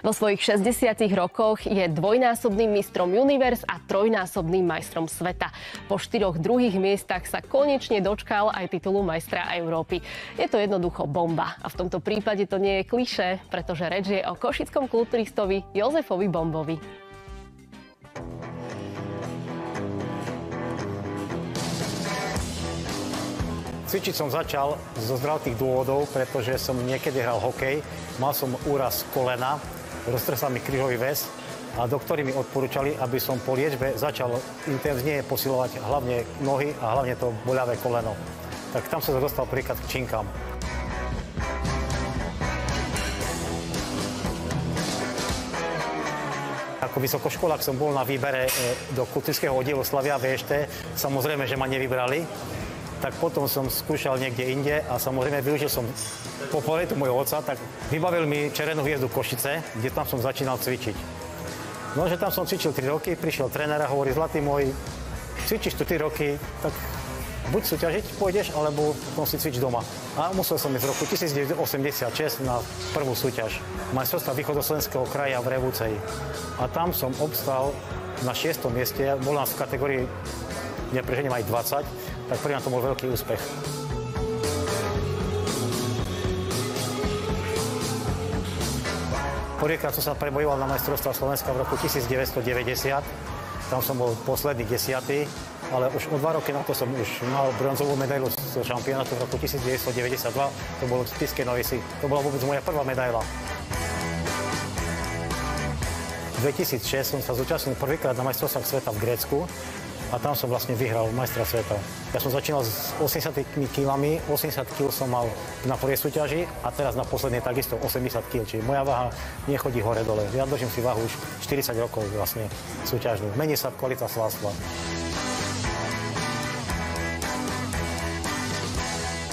Vo svojich 60 rokoch je dvojnásobným mistrom Universe a trojnásobným majstrom sveta. Po 4 druhých miestach sa konečne dočkal aj titulu majstra Európy. Je to jednoducho bomba. A v tomto prípade to nie je klišé, pretože reč je o košickom kulturistovi Jozefovi Bombovi. Cvičiť som začal zo zdravotných dôvodov, pretože som niekedy hral hokej. Mal som úraz kolena, roztrsal mi krížový väz a doktori mi odporúčali, aby som po liečbe začal intenzívne posilovať hlavne nohy a hlavne to boľavé koleno. Tak tam som sa dostal príklad k činkám. Ako vysokoškolák som bol na výbere do kultúrneho oddielu Slavia VŠT. Samozrejme, že ma nevybrali. Tak potom som skúšal niekde inde a samozrejme využil som popularitu môjho otca, tak vybavil mi Červenú hviezdu Košice, kde tam som začínal cvičiť. No, že tam som cvičil 3 roky, prišiel tréner a hovorí: zlatý môj, cvičíš tu 3 roky, tak buď súťažiť pôjdeš, alebo potom si cvič doma. A musel som ísť v roku 1986 na prvú súťaž majstrovstva východoslovenského kraja v Revúcej. A tam som obstal na 6. mieste, bol nás v kategórii, nepreženiem aj 20, tak pre mňa to bol veľký úspech. Prvýkrát som sa prebojoval na majstrovstvá Slovenska v roku 1990. Tam som bol posledný 10., ale už o 2 roky na to som už mal bronzovú medailu z šampionátu v roku 1992. To bolo v Spišskej Novej Vsi. To bola vôbec moja prvá medaila. V 2006 som sa zúčastnil prvýkrát na majstrovstvách sveta v Grécku. A tam som vlastne vyhral majstra sveta. Ja som začínal s 80 kilami, 80 kg som mal na prvej súťaži a teraz na poslednej takisto 80 kg. Čiže moja váha nechodí hore-dole. Ja držím si váhu už 40 rokov vlastne súťažnú. Mení sa kvalita svalstva.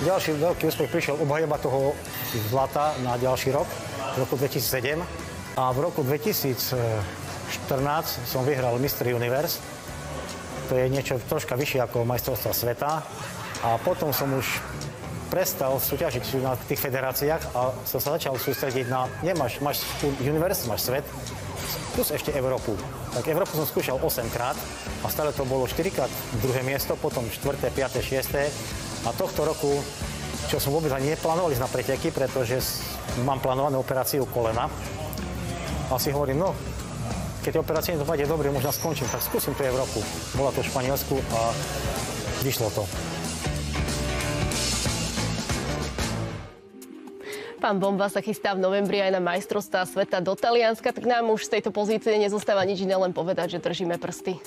Ďalší veľký úspech prišiel obhajoba toho zlata na ďalší rok, v roku 2007. A v roku 2014 som vyhral Mr. Universe. To je niečo troška vyššie ako majstrovstvá sveta. A potom som už prestal súťažiť na tých federáciách a som sa začal sústrediť na... Máš Universe, máš svet, plus ešte Európu. Tak Európu som skúšal 8 krát a stále to bolo 4 krát druhé miesto, potom 4., 5., 6. A tohto roku, čo som vôbec ani neplánoval ísť na preteky, pretože mám plánovanú operáciu kolena. A si hovorím, no, keď operácia to pôjde dobre, možno skončím, tak skúsim tú Európu. Bola to v Španielsku a vyšlo to. Pán Bomba sa chystá v novembri aj na majstrovstvá sveta do Talianska, tak nám už z tejto pozície nezostáva nič iné, len povedať, že držíme prsty.